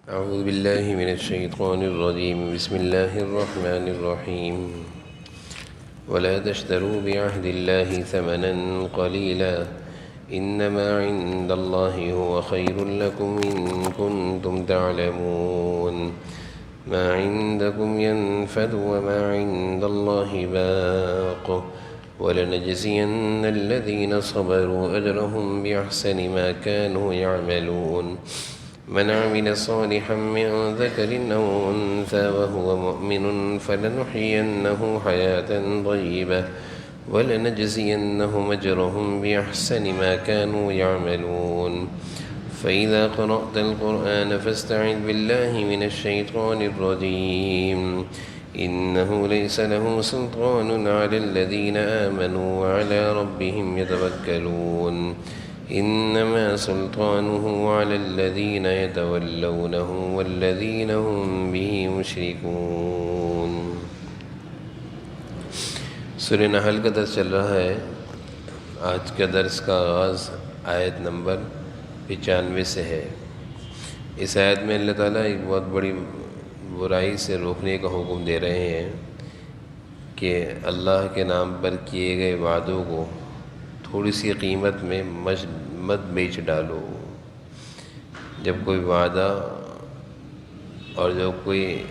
أعوذ بالله من الشيطان الرجيم بسم الله الرحمن الرحيم ولا تشتروا بعهد الله ثمنا قليلا إنما عند الله هو خير لكم إن كنتم تعلمون ما عندكم ينفد وما عند الله باق ولنجزين الذين صبروا أجرهم بأحسن ما كانوا يعملون من عمل صالحا من ذكر أو أنثى وهو مؤمن فلنحيينه حياة طيبة ولنجزينهم أجرهم بأحسن ما كانوا يعملون فإذا قرأت القرآن فاستعذ بالله من الشيطان الرجيم إنه ليس له سلطان على الذين آمنوا وعلى ربهم يتوكلون إنما سلطانه على الذين يتولونه والذين هم به مشركون۔ سورہ نحل کا درس چل رہا ہے۔ آج کا درس کا آغاز آیت نمبر 95 سے ہے۔ اس آیت میں اللہ تعالیٰ ایک بہت بڑی برائی سے روکنے کا حکم دے رہے ہیں کہ اللہ کے نام پر کیے گئے وعدوں کو تھوڑی سی قیمت میں مت بیچ ڈالو۔ جب کوئی وعدہ اور جب کوئی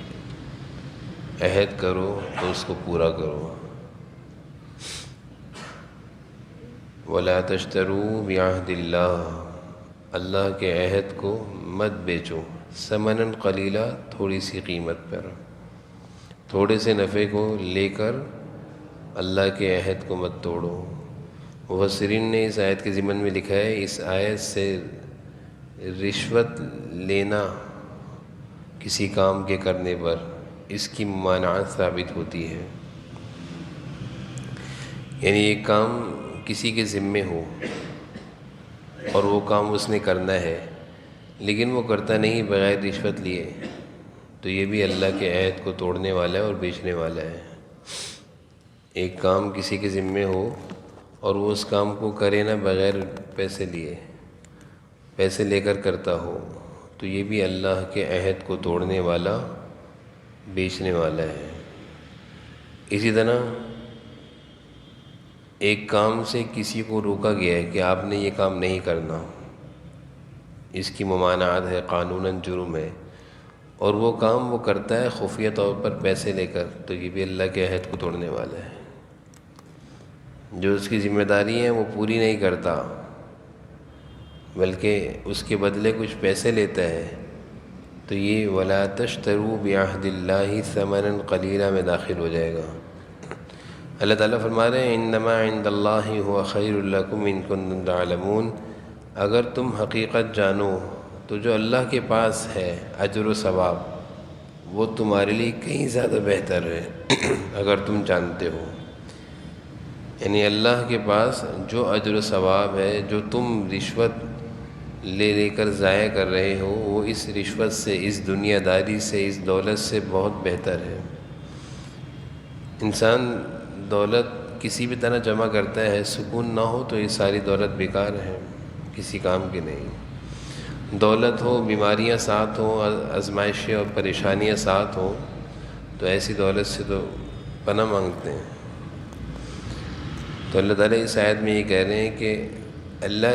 عہد کرو تو اس کو پورا کرو۔ وَلَا تَشْتَرُوا بِعَهْدِ اللَّهِ، اللہ کے عہد کو مت بیچو، ثمناً قلیلا، تھوڑی سی قیمت پر، تھوڑے سے نفع کو لے کر اللہ کے عہد کو مت توڑو۔ مفسرین نے اس آیت کے ضمن میں لکھا ہے اس آیت سے رشوت لینا کسی کام کے کرنے پر اس کی ممانعت ثابت ہوتی ہے۔ یعنی ایک کام کسی کے ذمے ہو اور وہ کام اس نے کرنا ہے لیکن وہ کرتا نہیں بغیر رشوت لیے، تو یہ بھی اللہ کے عہد کو توڑنے والا ہے اور بیچنے والا ہے۔ ایک کام کسی کے ذمے ہو اور وہ اس کام کو کرے نہ بغیر پیسے لیے، پیسے لے کر کرتا ہو، تو یہ بھی اللہ کے عہد کو توڑنے والا، بیچنے والا ہے۔ اسی طرح ایک کام سے کسی کو روکا گیا ہے کہ آپ نے یہ کام نہیں کرنا، اس کی ممانعت ہے، قانوناً جرم ہے، اور وہ کام وہ کرتا ہے خفیہ طور پر پیسے لے کر، تو یہ بھی اللہ کے عہد کو توڑنے والا ہے۔ جو اس کی ذمہ داری ہے وہ پوری نہیں کرتا بلکہ اس کے بدلے کچھ پیسے لیتا ہے، تو یہ وَلَا تَشْتَرُوا بِعَهْدِ اللَّهِ ثَمَنًا قَلِيلًا میں داخل ہو جائے گا۔ اللہ تعالیٰ فرما رہے ہیں إِنَّمَا عِندَ اللَّهِ هُوَ خَيْرٌ لَكُمْ إِن كُنتُمْ تَعْلَمُونَ، اگر تم حقیقت جانو تو جو اللہ کے پاس ہے اجر و ثواب وہ تمہارے لیے کہیں زیادہ بہتر ہے اگر تم جانتے ہو۔ یعنی اللہ کے پاس جو اجر و ثواب ہے، جو تم رشوت لے کر ضائع کر رہے ہو، وہ اس رشوت سے، اس دنیا داری سے، اس دولت سے بہت بہتر ہے۔ انسان دولت کسی بھی طرح جمع کرتا ہے، سکون نہ ہو تو یہ ساری دولت بیکار ہے، کسی کام کی نہیں۔ دولت ہو، بیماریاں ساتھ ہوں، آزمائشیں اور پریشانیاں ساتھ ہوں، تو ایسی دولت سے تو پناہ مانگتے ہیں۔ تو اللہ تعالیٰ اس آیت میں یہ کہہ رہے ہیں کہ اللہ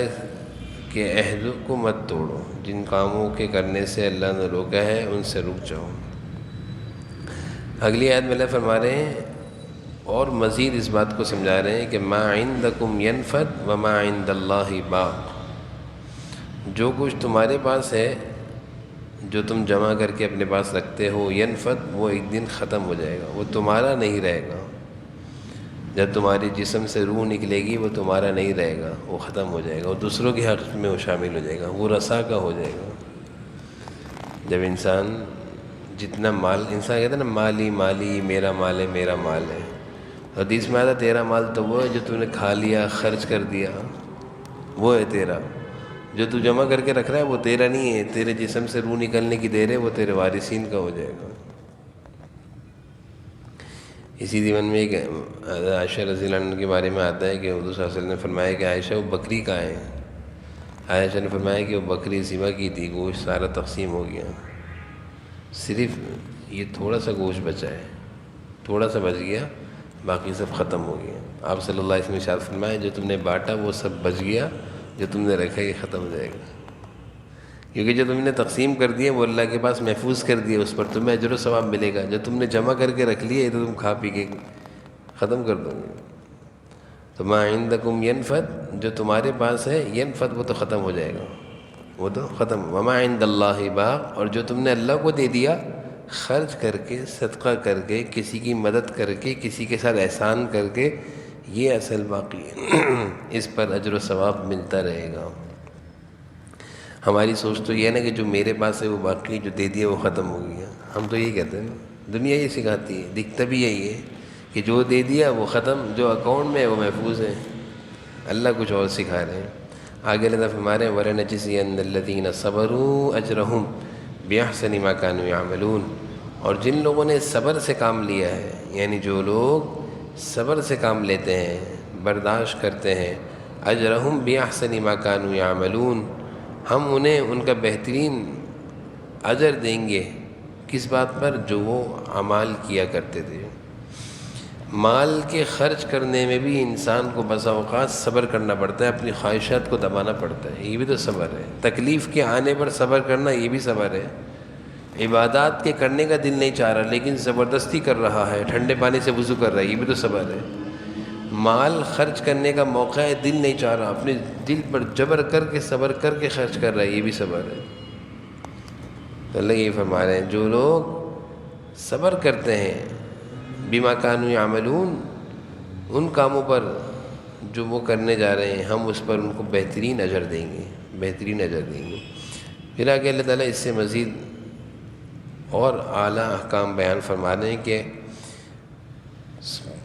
کے عہد کو مت توڑو، جن کاموں کے کرنے سے اللہ نے روکا ہے ان سے رک جاؤ۔ اگلی آیت میں اللہ فرما رہے ہیں اور مزید اس بات کو سمجھا رہے ہیں کہ ما عندکم ینفد وما عند اللہ باق، جو کچھ تمہارے پاس ہے، جو تم جمع کر کے اپنے پاس رکھتے ہو، ینفد، وہ ایک دن ختم ہو جائے گا، وہ تمہارا نہیں رہے گا۔ جب تمہاری جسم سے روح نکلے گی وہ تمہارا نہیں رہے گا، وہ ختم ہو جائے گا، وہ دوسروں کے حق میں وہ شامل ہو جائے گا، وہ رسا کا ہو جائے گا۔ جب انسان جتنا مال، انسان کہتا ہے نا مالی مالی، میرا مال ہے، میرا مال ہے، حدیث میں آتا تیرا مال تو وہ ہے جو تم نے کھا لیا، خرچ کر دیا، وہ ہے تیرا۔ جو تو جمع کر کے رکھ رہا ہے وہ تیرا نہیں ہے، تیرے جسم سے روح نکلنے کی دیر ہے، وہ تیرے وارثین کا ہو جائے گا۔ اسی ضمن میں ایک عائشہ رضی اللہ عنہ کے بارے میں آتا ہے کہ حضور صلی اللہ علیہ وسلم نے فرمایا کہ عائشہ وہ بکری کہاں ہے؟ عائشہ نے فرمایا کہ وہ بکری ذبح کی تھی، گوشت سارا تقسیم ہو گیا۔ صرف یہ تھوڑا سا گوشت بچا ہے، تھوڑا سا بچ گیا، باقی سب ختم ہو گیا۔ آپ صلی اللہ علیہ وسلم نے ارشاد فرمایا جو تم نے بانٹا وہ سب بچ گیا، جو تم نے رکھا یہ ختم ہو جائے گا، کیونکہ جو تم نے تقسیم کر دیا وہ اللہ کے پاس محفوظ کر دیا، اس پر تمہیں اجر و ثواب ملے گا۔ جو تم نے جمع کر کے رکھ لیا یہ تو تم کھا پی کے ختم کر دو گے۔ تو ما عندکم ینفد، جو تمہارے پاس ہے، ینفد وہ تو ختم ہو جائے گا، وہ تو ختم۔ وما عند اللہ باق، اور جو تم نے اللہ کو دے دیا خرچ کر کے، صدقہ کر کے، کسی کی مدد کر کے، کسی کے ساتھ احسان کر کے، یہ اصل باقی ہے، اس پر اجر و ثواب ملتا رہے گا۔ ہماری سوچ تو یہ ہے نا کہ جو میرے پاس ہے وہ باقی، جو دے دیا وہ ختم ہو گیا۔ ہم تو یہی کہتے ہیں نا، دنیا یہ سکھاتی ہے، دکھتا بھی یہی ہے کہ جو دے دیا وہ ختم، جو اکاؤنٹ میں ہے وہ محفوظ ہے۔ اللہ کچھ اور سکھا رہے ہیں۔ آگے اللہ فرما رہے ہیں وَلَنَجْزِيَنَّ الَّذِينَ صَبَرُوا أَجْرَهُمْ بِأَحْسَنِ مَا كَانُوا يَعْمَلُونَ، اور جن لوگوں نے صبر سے کام لیا ہے، یعنی جو لوگ صبر سے کام لیتے ہیں، برداشت کرتے ہیں، أَجْرَهُمْ بِأَحْسَنِ مَا كَانُوا يَعْمَلُونَ، ہم انہیں ان کا بہترین اجر دیں گے۔ کس بات پر؟ جو وہ اعمال کیا کرتے تھے۔ مال کے خرچ کرنے میں بھی انسان کو بسا اوقات صبر کرنا پڑتا ہے، اپنی خواہشات کو دبانا پڑتا ہے، یہ بھی تو صبر ہے۔ تکلیف کے آنے پر صبر کرنا یہ بھی صبر ہے۔ عبادات کے کرنے کا دل نہیں چاہ رہا لیکن زبردستی کر رہا ہے، ٹھنڈے پانی سے وضو کر رہا ہے، یہ بھی تو صبر ہے۔ مال خرچ کرنے کا موقع ہے، دل نہیں چاہ رہا، اپنے دل پر جبر کر کے صبر کر کے خرچ کر رہا ہے، یہ بھی صبر ہے۔ تو اللہ یہ فرما رہے ہیں جو لوگ صبر کرتے ہیں بما کانوا یعملون، ان کاموں پر جو وہ کرنے جا رہے ہیں ہم اس پر ان کو بہترین اجر دیں گے، بہترین اجر دیں گے۔ پھر آگے اللہ تعالیٰ اس سے مزید اور اعلیٰ احکام بیان فرما رہے ہیں کہ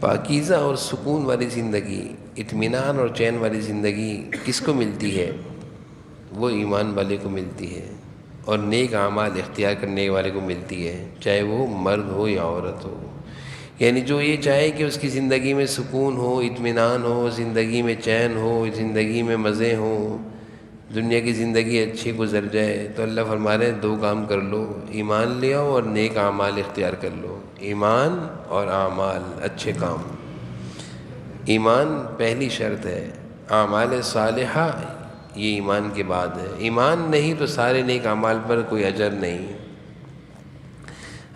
پاکیزہ اور سکون والی زندگی، اطمینان اور چین والی زندگی کس کو ملتی ہے؟ وہ ایمان والے کو ملتی ہے، اور نیک اعمال اختیار کرنے والے کو ملتی ہے، چاہے وہ مرد ہو یا عورت ہو۔ یعنی جو یہ چاہے کہ اس کی زندگی میں سکون ہو، اطمینان ہو، زندگی میں چین ہو، زندگی میں مزے ہوں، دنیا کی زندگی اچھی گزر جائے، تو اللہ فرما رہے ہیں دو کام کر لو، ایمان لے آؤ اور نیک اعمال اختیار کر لو۔ ایمان اور اعمال، اچھے کام۔ ایمان پہلی شرط ہے، اعمال صالحہ یہ ایمان کے بعد ہے۔ ایمان نہیں تو سارے نیک اعمال پر کوئی اجر نہیں۔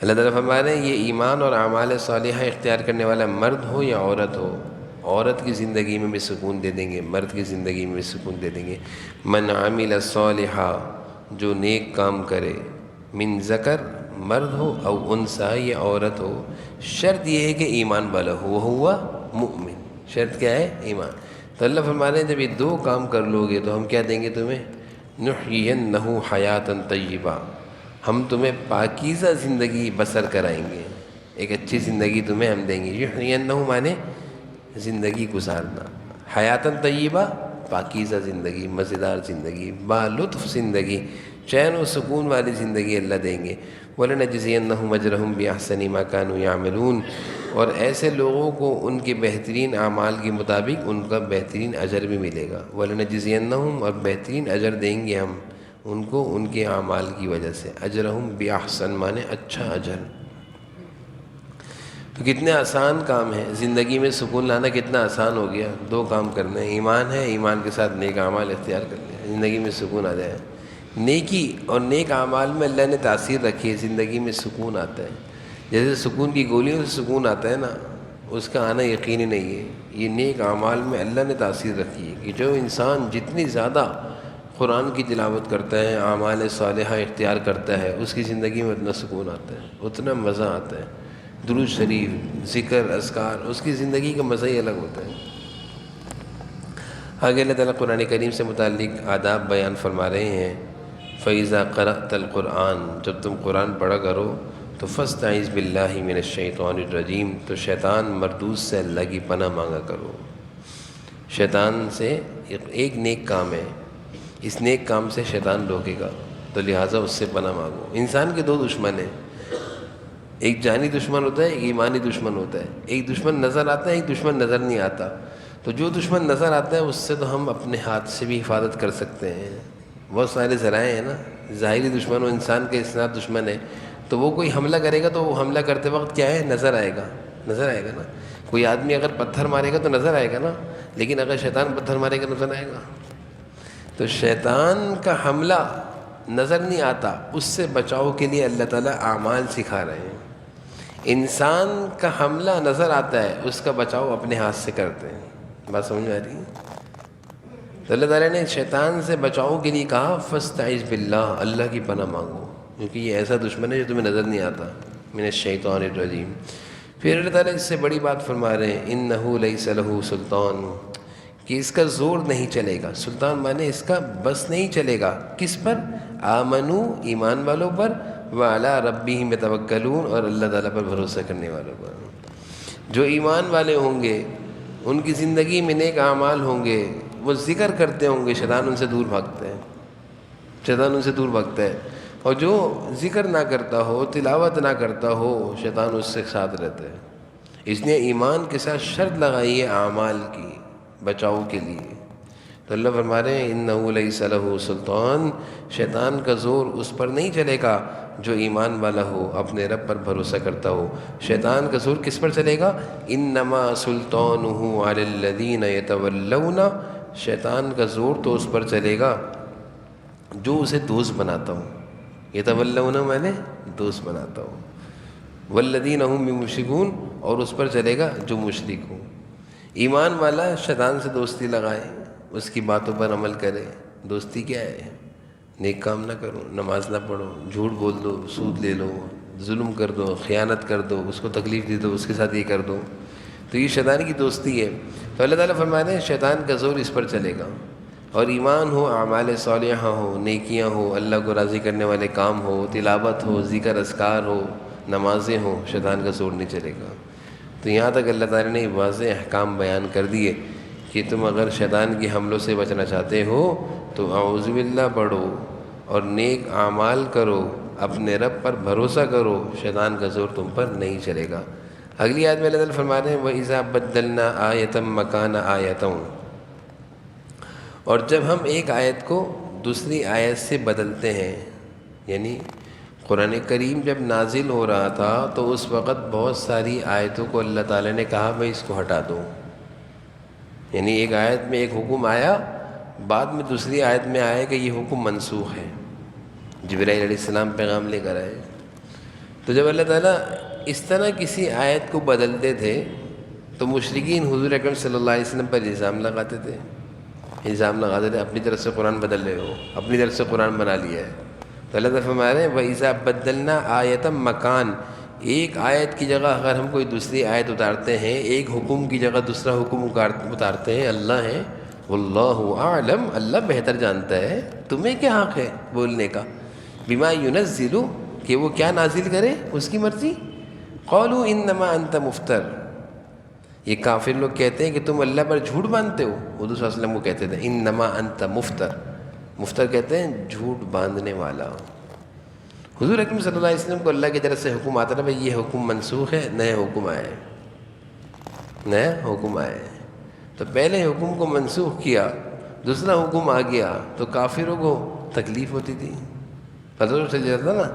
اللہ تعالیٰ فرما رہے ہیں یہ ایمان اور اعمال صالحہ اختیار کرنے والا مرد ہو یا عورت ہو، عورت کی زندگی میں بھی سکون دے دیں گے، مرد کی زندگی میں بھی سکون دے دیں گے۔ من عمل صالحا، جو نیک کام کرے، من ذکر، مرد ہو، او انثی یا عورت ہو، شرط یہ ہے کہ ایمان والا ہو، وہ ہوا مؤمن۔ شرط کیا ہے؟ ایمان۔ تو اللہ فرما رہے ہیں جب یہ دو کام کر لو گے تو ہم کیا دیں گے تمہیں؟ نحیینہ حیاتا طیبہ، ہم تمہیں پاکیزہ زندگی بسر کرائیں گے، ایک اچھی زندگی تمہیں ہم دیں گے۔ یحیینہ مانے زندگی گزارنا، حیاتاً طیبہ پاکیزہ زندگی، مزیدار زندگی، با لطف زندگی، چین و سکون والی زندگی اللہ دیں گے۔ وَلَنَجْزِيَنَّهُمْ أَجْرَهُمْ بِأَحْسَنِ مَا كَانُوا يَعْمَلُونَ، اور ایسے لوگوں کو ان کے بہترین اعمال کے مطابق ان کا بہترین اجر بھی ملے گا۔ وَلَنَجْزِيَنَّهُمْ، اور بہترین اجر دیں گے ہم ان کو ان کے اعمال کی وجہ سے۔ اجرہم بِأَحْسَن مانے اچھا اجر۔ تو کتنے آسان کام ہے، زندگی میں سکون لانا کتنا آسان ہو گیا۔ دو کام کرنے ہیں، ایمان ہے، ایمان کے ساتھ نیک اعمال اختیار کرنے ہیں، زندگی میں سکون آ جائے۔ نیکی اور نیک اعمال میں اللہ نے تاثیر رکھی ہے، زندگی میں سکون آتا ہے۔ جیسے سکون کی گولیوں سے سکون آتا ہے نا، اس کا آنا یقینی نہیں ہے۔ یہ نیک اعمال میں اللہ نے تاثیر رکھی ہے کہ جو انسان جتنی زیادہ قرآن کی تلاوت کرتا ہے، اعمال صالحہ اختیار کرتا ہے، اس کی زندگی میں اتنا سکون آتا ہے، اتنا مزہ آتا ہے۔ درود شریف، ذکر، اذکار، اس کی زندگی کا مزہ ہی الگ ہوتا ہے۔ آگے اللہ تعالیٰ قرآن کریم سے متعلق آداب بیان فرما رہے ہیں۔ فَإِذَا قَرَأْتَ الْقُرْآنَ، جب تم قرآن پڑھا کرو تو فَاسْتَعِذْ بِاللَّهِ مِنَ الشَّيْطَانِ الرَّجِيمِ، تو شیطان مردود سے اللہ کی پناہ مانگا کرو۔ شیطان سے ایک نیک کام ہے، اس نیک کام سے شیطان روکے گا، تو لہٰذا اس سے پناہ مانگو۔ انسان کے دو دشمن ہیں، ایک جانی دشمن ہوتا ہے، ایک ایمانی دشمن ہوتا ہے۔ ایک دشمن نظر آتا ہے، ایک دشمن نظر نہیں آتا۔ تو جو دشمن نظر آتا ہے اس سے تو ہم اپنے ہاتھ سے بھی حفاظت کر سکتے ہیں، بہت سارے ذرائع ہیں نا۔ ظاہری دشمن و انسان کے ساتھ دشمن ہے، تو وہ کوئی حملہ کرے گا تو وہ حملہ کرتے وقت کیا ہے؟ نظر آئے گا نا. کوئی آدمی اگر پتھر مارے گا تو نظر آئے گا نا، لیکن اگر شیطان پتھر مارے گا نظر آئے گا. تو شیطان کا حملہ نظر نہیں آتا، اس سے بچاؤ کے لیے اللہ تعالیٰ اعمال سکھا رہے ہیں. انسان کا حملہ نظر آتا ہے، اس کا بچاؤ اپنے ہاتھ سے کرتے ہیں. بات سمجھ میں آ رہی ہے؟ تو اللہ تعالیٰ نے شیطان سے بچاؤ کے لیے کہا فاستعذ باللہ، اللہ کی پناہ مانگو، کیونکہ یہ ایسا دشمن ہے جو تمہیں نظر نہیں آتا. من الشیطان الرجیم. پھر اللہ تعالیٰ اس سے بڑی بات فرما رہے ہیں انہ لیس لہ سلطان، کہ اس کا زور نہیں چلے گا. سلطان مانے اس کا بس نہیں چلے گا. کس پر؟ آمنو، ایمان والوں پر، وعلی ربہم یتوکلون، اور اللہ تعالیٰ پر بھروسہ کرنے والوں پر. جو ایمان والے ہوں گے، ان کی زندگی میں نیک اعمال ہوں گے، وہ ذکر کرتے ہوں گے، شیطان ان سے دور بھاگتا ہے. شیطان ان سے دور بھاگتا ہے. اور جو ذکر نہ کرتا ہو، تلاوت نہ کرتا ہو، شیطان اس سے ساتھ رہتا ہے. اس نے ایمان کے ساتھ شرط لگائی ہے اعمال کی بچاؤ کے لیے. تو اللہ فرما رہے ہیں انہ لیس لہ سلطان، شیطان کا زور اس پر نہیں چلے گا جو ایمان والا ہو، اپنے رب پر بھروسہ کرتا ہو. شیطان کا زور کس پر چلے گا؟ انما سلطانہ علی الذین یتولون، شیطان کا زور تو اس پر چلے گا جو اسے دوست بناتا ہوں. یتولون میں نے دوست بناتا ہوں. والذین هم بمشرکون، اور اس پر چلے گا جو مشرک ہوں. ایمان والا شیطان سے دوستی لگائے، اس کی باتوں پر عمل کرے. دوستی کیا ہے؟ نیک کام نہ کرو، نماز نہ پڑھو، جھوٹ بول دو، سود لے لو، ظلم کر دو، خیانت کر دو، اس کو تکلیف دے دو، اس کے ساتھ یہ کر دو. تو یہ شیطان کی دوستی ہے. تو اللہ تعالیٰ فرما رہے ہیں شیطان کا زور اس پر چلے گا. اور ایمان ہو، اعمال صالحہ ہو، نیکیاں ہو، اللہ کو راضی کرنے والے کام ہو، تلاوت ہو، ذکر اذکار ہو، نمازیں ہوں، شیطان کا زور نہیں چلے گا. تو یہاں تک اللہ تعالیٰ نے واضح احکام بیان کر دیے کہ تم اگر شیطان کے حملوں سے بچنا چاہتے ہو تو اعوذ باللہ پڑھو اور نیک اعمال کرو، اپنے رب پر بھروسہ کرو، شیطان کا زور تم پر نہیں چلے گا. اگلی آیت میں اللہ تعالیٰ فرما رہے ہیں وَإِذَا بَدَّلْنَا آیَةً مَكَانَ آیَةً، اور جب ہم ایک آیت کو دوسری آیت سے بدلتے ہیں. یعنی قرآن کریم جب نازل ہو رہا تھا تو اس وقت بہت ساری آیتوں کو اللہ تعالیٰ نے کہا بھائی اس کو ہٹا دو. یعنی ایک آیت میں ایک حکم آیا، بعد میں دوسری آیت میں آیا کہ یہ حکم منسوخ ہے. جبرائیل علیہ السلام پیغام لے کر آئے. تو جب اللہ تعالیٰ اس طرح کسی آیت کو بدلتے تھے تو مشرکین حضور اکرم صلی اللہ علیہ وسلم پر الزام لگاتے تھے. اپنی طرف سے قرآن بدل رہے ہو، اپنی طرف سے قرآن بنا لیا ہے. تو اللہ تعالیٰ فرما رہے ہیں وَإِذَا بَدَّلْنَا آیَةً مَكَانَ، ایک آیت کی جگہ اگر ہم کوئی دوسری آیت اتارتے ہیں، ایک حکم کی جگہ دوسرا حکم اتارتے ہیں، اللہ ہے واللہ اعلم، اللہ بہتر جانتا ہے، تمہیں کیا حق ہے بولنے کا. بما ينزل، کہ وہ کیا نازل کرے، اس کی مرضی. قالوا انما انت مفتر، یہ کافر لوگ کہتے ہیں کہ تم اللہ پر جھوٹ باندھتے ہو. حضور صلی اللہ علیہ وسلم کو کہتے تھے انما انت مفتر، مفتر کہتے ہیں جھوٹ باندھنے والا. حضور اکرم صلی اللہ علیہ وسلم کو اللہ کی طرف سے حکم آتا تھا بھائی یہ حکم منسوخ ہے، نئے حکم آئے، نیا حکم آئے. تو پہلے حکم کو منسوخ کیا، دوسرا حکم آ گیا تو کافروں کو تکلیف ہوتی تھی، پتہ تو چل جاتا نا.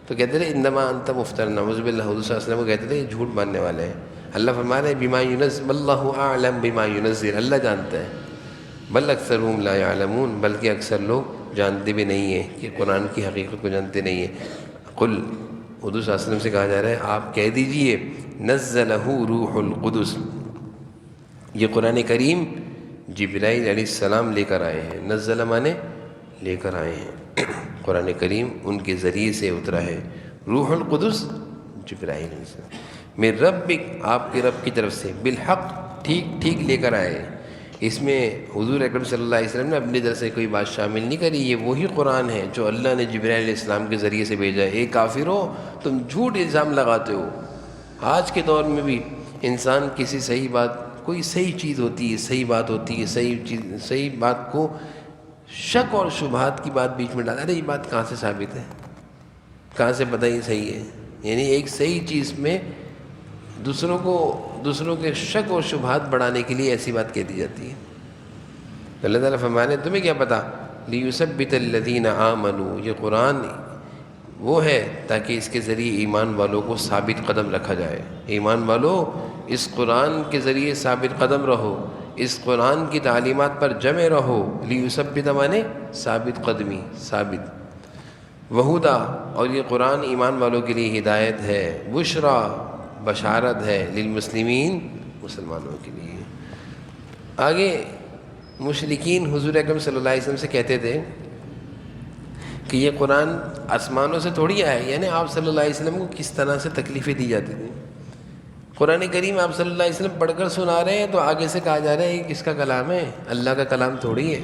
تو کہتے تھے انما انت مفتر، نعوذ باللہ. حضور صلی اللہ علیہ وسلم کو کہتے تھے یہ جھوٹ باندھنے والے ہیں. اللہ فرما رہے ہیں بما ينزل، واللہ اعلم بما ينزل، اللہ جانتا ہے. بل اکثرهم لا يعلمون، بلکہ اکثر لوگ جانتے بھی نہیں ہیں کہ قرآن کی حقیقت کو جانتے نہیں ہیں. قل، حضور صلی اللہ علیہ وسلم سے کہا جا رہا ہے آپ کہہ دیجئے نزلہ روح القدس، یہ قرآن کریم جبرائیل علیہ السلام لے کر آئے ہیں. نزلہ مانے لے کر آئے ہیں، قرآن کریم ان کے ذریعے سے اترا ہے. روح القدس جبرائیل علیہ السلام، میرے ربک، آپ کے رب کی طرف سے، بالحق، ٹھیک ٹھیک لے کر آئے. اس میں حضور اکرم صلی اللہ علیہ وسلم نے اپنی طرف سے کوئی بات شامل نہیں کری، یہ وہی قرآن ہے جو اللہ نے جبرائیل علیہ السلام کے ذریعے سے بھیجا ہے. اے کافرو، تم جھوٹ الزام لگاتے ہو. آج کے دور میں بھی انسان کسی صحیح بات، کوئی صحیح چیز ہوتی ہے، صحیح بات ہوتی ہے، صحیح بات کو شک اور شبہات کی بات بیچ میں ڈالا. ارے یہ بات کہاں سے ثابت ہے، کہاں سے پتہ یہ صحیح ہے. یعنی ایک صحیح چیز میں دوسروں کے شک اور شبہات بڑھانے کے لیے ایسی بات کہہ دی جاتی ہے. تو اللہ تعالیٰ فرمانے تمہیں کیا پتہ، لیثبت الذین آمنوا، یہ قرآن وہ ہے تاکہ اس کے ذریعے ایمان والوں کو ثابت قدم رکھا جائے۔ ایمان والوں اس قرآن کے ذریعے ثابت قدم رہو، اس قرآن کی تعلیمات پر جمع رہو۔ لیثبت مانے ثابت قدمی، ثابت۔ وہدا، اور یہ قرآن ایمان والوں کے لیے ہدایت ہے۔ بشرا، بشارت ہے۔ للمسلمین، مسلمانوں کے لیے۔ آگے مشرکین حضور اکرم صلی اللہ علیہ وسلم سے کہتے تھے کہ یہ قرآن آسمانوں سے تھوڑی آیا ہے، یعنی آپ صلی اللہ علیہ وسلم کو کس طرح سے تکلیفیں دی جاتی تھیں۔ قرآن کریم آپ صلی اللہ علیہ وسلم پڑھ کر سنا رہے ہیں تو آگے سے کہا جا رہا ہے کہ کس کا کلام ہے؟ اللہ کا کلام تھوڑی ہے،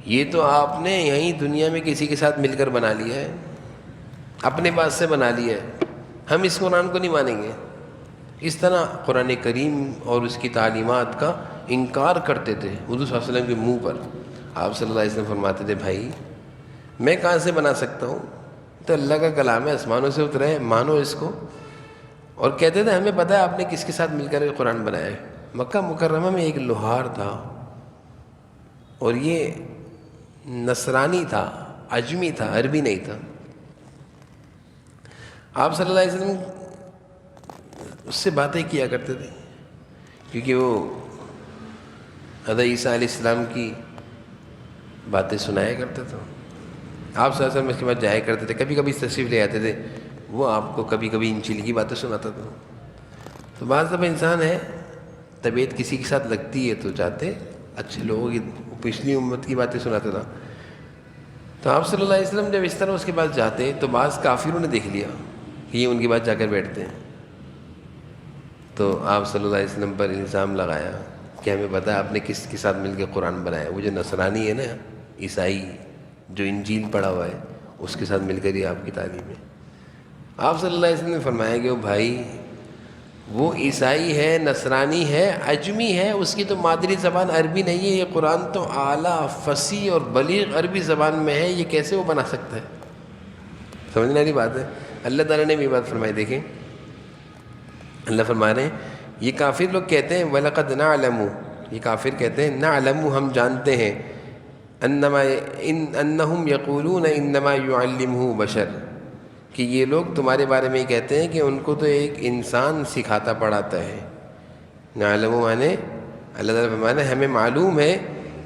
یہ تو آپ نے یہیں دنیا میں کسی کے ساتھ مل کر بنا لیا ہے، اپنے بات سے بنا لیا ہے، ہم اس قرآن کو نہیں مانیں گے۔ اس طرح قرآن کریم اور اس کی تعلیمات کا انکار کرتے تھے حضور صلی اللہ علیہ وسلم کے منہ پر۔ آپ صلی اللہ علیہ وسلم فرماتے تھے بھائی میں کہاں سے بنا سکتا ہوں، تو اللہ کا کلام ہے، آسمانوں سے اترا ہے، مانو اس کو۔ اور کہتے تھے ہمیں پتہ ہے آپ نے کس کے ساتھ مل کر یہ قرآن بنایا ہے۔ مکہ مکرمہ میں ایک لوہار تھا اور یہ نصرانی تھا، عجمی تھا، عربی نہیں تھا۔ آپ صلی اللہ علیہ وسلم اس سے باتیں کیا کرتے تھے کیونکہ وہ حضرت عیسیٰ علیہ السلام کی باتیں سنایا کرتے تھے۔ آپ صلی اللہ علیہ وسلم اس کے بعد جایا کرتے تھے، کبھی کبھی تشریف لے آتے تھے، وہ آپ کو کبھی کبھی انجیل کی باتیں سناتا تھا۔ تو بعض دفعہ انسان ہے طبیعت کسی کے ساتھ لگتی ہے تو جاتے اچھے لوگوں کی پچھلی امت کی باتیں سناتا تھا۔ تو آپ صلی اللہ علیہ وسلم جب اس طرح اس کے پاس جاتے تو بعض کافروں نے دیکھ لیا کہ یہ ان کے پاس جا کر بیٹھتے ہیں، تو آپ صلی اللہ علیہ وسلم پر الزام لگایا کہ ہمیں پتہ ہے آپ نے کس کے ساتھ مل کے قرآن بنایا۔ وہ جو نصرانی ہے نا، عیسائی جو انجیل پڑھا ہوا ہے، اس کے ساتھ مل کر ہی آپ کی تعلیم ہے۔ آپ صلی اللہ علیہ وسلم نے فرمایا کہ وہ بھائی وہ عیسائی ہے، نصرانی ہے، عجمی ہے، اس کی تو مادری زبان عربی نہیں ہے، یہ قرآن تو اعلیٰ فصیح اور بلیغ عربی زبان میں ہے، یہ کیسے وہ بنا سکتا ہے؟ سمجھنے والی بات ہے۔ اللہ تعالیٰ نے بھی بات فرمائی، دیکھیں اللہ فرما رہے ہیں یہ کافر لوگ کہتے ہیں وَلَقَدْ نَعْلَمُ، یہ کافر کہتے ہیں نعلم، ہم جانتے ہیں، انہم یقولون انما یعلمہ بشر، کہ یہ لوگ تمہارے بارے میں یہ کہتے ہیں کہ ان کو تو ایک انسان سکھاتا پڑھاتا ہے۔ نعلم مانے اللہ تعالیٰ فرمانا ہے ہمیں معلوم ہے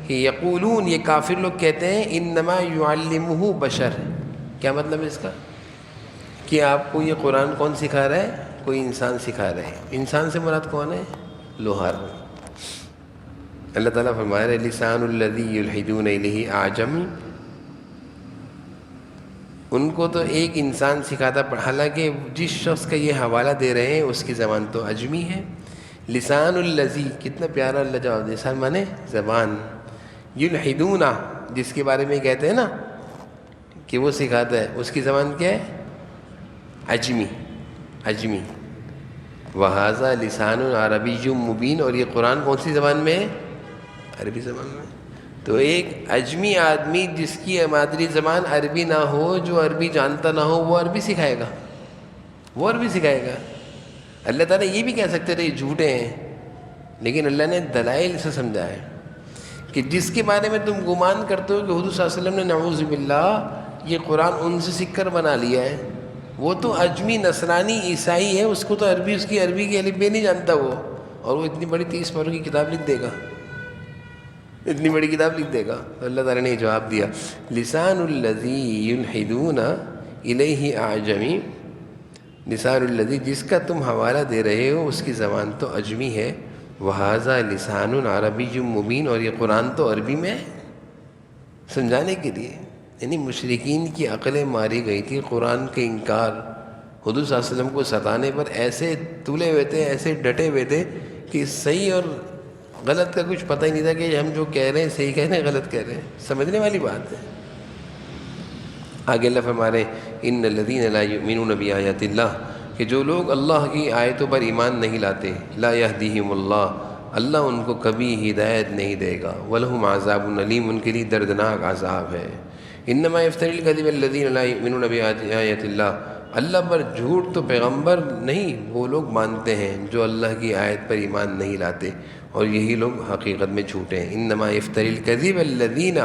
کہ یقولون، یہ کافر لوگ کہتے ہیں انما یعلمہ بشر، کیا مطلب ہے اس کا؟ کہ آپ کو یہ قرآن کون سکھا رہا ہے؟ کوئی انسان سکھا رہے ہیں۔ انسان سے مراد کون ہے؟ لوہار۔ اللہ تعالیٰ فرما رہے لسان الذی یلحدون الیہ اعجمی، ان کو تو ایک انسان سکھاتا، حالانکہ جس شخص کا یہ حوالہ دے رہے ہیں اس کی زبان تو عجمی ہے۔ لسان الذی، کتنا پیارا اللہ جواب دے، لسان مانے زبان، یلحدون جس کے بارے میں کہتے ہیں نا کہ وہ سکھاتا ہے، اس کی زبان کیا ہے؟ عجمی، عجمی۔ وَهَذَا لِسَانٌ عَرَبِيٌّ مُبِينٌ، اور یہ قرآن کون سی زبان میں ہے؟ عربی زبان میں۔ تو ایک عجمی آدمی جس کی مادری زبان عربی نہ ہو، جو عربی جانتا نہ ہو، وہ عربی سکھائے گا؟ وہ عربی سکھائے گا؟ اللہ تعالیٰ یہ بھی کہہ سکتے تھے یہ جھوٹے ہیں، لیکن اللہ نے دلائل سے سمجھا ہے کہ جس کے بارے میں تم گمان کرتے ہو کہ حضور صلی اللہ علیہ وسلم نے نعوذ باللہ یہ قرآن ان سے سیکھ کر بنا لیا ہے، وہ تو عجمی نصرانی عیسائی ہے، اس کو تو عربی، اس کی عربی کی الف بے نہیں جانتا وہ، اور وہ اتنی بڑی 30 پاروں کی کتاب لکھ دے گا، اتنی بڑی کتاب لکھ دے گا۔ تو اللہ تعالیٰ نے جواب دیا لسان الذی یلحدون الیہ اعجمی، لسان الذی جس کا تم حوالہ دے رہے ہو اس کی زبان تو عجمی ہے، وَهَذَا لِسَانٌ عَرَبِيٌّ مُبِينٌ، اور یہ قرآن تو عربی میں سمجھانے کے لیے، یعنی مشرکین کی عقلیں ماری گئی تھی قرآن کے انکار، حضور صلی اللہ علیہ وسلم کو ستانے پر ایسے تولے ہوئے تھے، ایسے ڈٹے ہوئے تھے کہ صحیح اور غلط کا کچھ پتہ ہی نہیں تھا کہ ہم جو کہہ رہے ہیں صحیح کہہ رہے ہیں غلط کہہ رہے ہیں، سمجھنے والی بات ہے۔ آگے اللہ فرما رہے ان الذین لا یؤمنون بآیات اللہ، کہ جو لوگ اللہ کی آیتوں پر ایمان نہیں لاتے، لا یہدیہم اللہ، اللہ ان کو کبھی ہدایت نہیں دے گا، وَلَهُمْ عَذَابٌ أَلِيمٌ، ان کے لیے دردناک عذاب ہے۔ انما یفتری الکذب الذین لا یؤمنون بآیات اللہ، اللہ پر جھوٹ تو پیغمبر نہیں، وہ لوگ مانتے ہیں جو اللہ کی آیت پر ایمان نہیں لاتے، اور یہی لوگ حقیقت میں جھوٹے ہیں۔ انما یفتری الکذب الذین،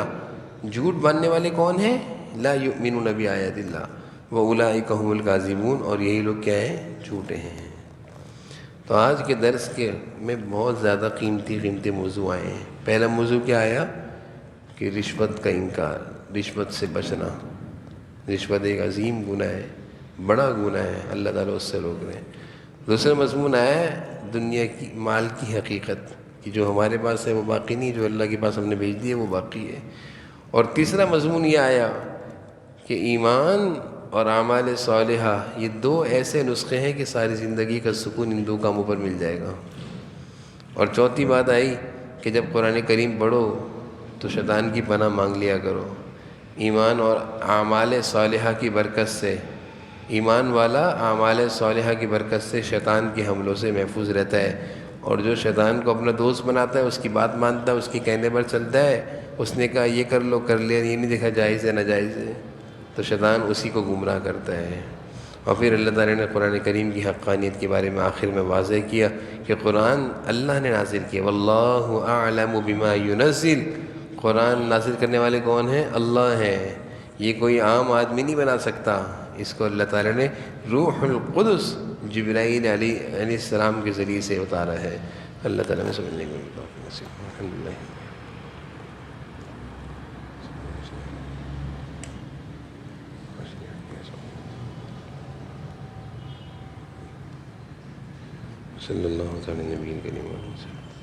جھوٹ ماننے والے کون ہیں؟ لا یؤمنون بآیات اللہ، وَأُولَٰئِكَ هُمُ الْكَاذِبُونَ، اور یہی لوگ کیا ہیں؟ جھوٹے ہیں۔ تو آج کے درس کے میں بہت زیادہ قیمتی موضوع آئے ہیں۔ پہلا موضوع کیا آیا کہ رشوت کا انکار، رشوت سے بچنا۔ رشوت ایک عظیم گناہ ہے، بڑا گناہ ہے، اللہ تعالیٰ اس سے روک رہے ہیں۔ دوسرا مضمون آیا ہے دنیا کی، مال کی حقیقت، کہ جو ہمارے پاس ہے وہ باقی نہیں، جو اللہ کے پاس ہم نے بھیج دی ہے وہ باقی ہے۔ اور تیسرا مضمون یہ آیا کہ ایمان اور اعمال صالحہ یہ دو ایسے نسخے ہیں کہ ساری زندگی کا سکون ان دو کاموں پر مل جائے گا۔ اور چوتھی بات آئی کہ جب قرآن کریم پڑھو تو شیطان کی پناہ مانگ لیا کرو۔ ایمان اور اعمال صالحہ کی برکت سے، ایمان والا اعمال صالحہ کی برکت سے شیطان کے حملوں سے محفوظ رہتا ہے، اور جو شیطان کو اپنا دوست بناتا ہے، اس کی بات مانتا ہے، اس کی کہنے پر چلتا ہے، اس نے کہا یہ کر لو، کر لیا، یہ نہیں دیکھا جائز ہے ناجائز ہے، تو شیطان اسی کو گمراہ کرتا ہے۔ اور پھر اللہ تعالیٰ نے قرآن کریم کی حقانیت کے بارے میں آخر میں واضح کیا کہ قرآن اللہ نے نازل کیا، واللہ اعلم بما ینزل، قرآن نازل کرنے والے کون ہیں؟ اللہ ہیں، یہ کوئی عام آدمی نہیں بنا سکتا، اس کو اللہ تعالیٰ نے روح القدس جبرائیل علیہ السلام کے ذریعے سے اتارا ہے۔ اللہ تعالیٰ نے سمجھنے کو توفیق نصیب فرمائے۔ الحمدللہ۔ صلی اللہ علیہ وسلم۔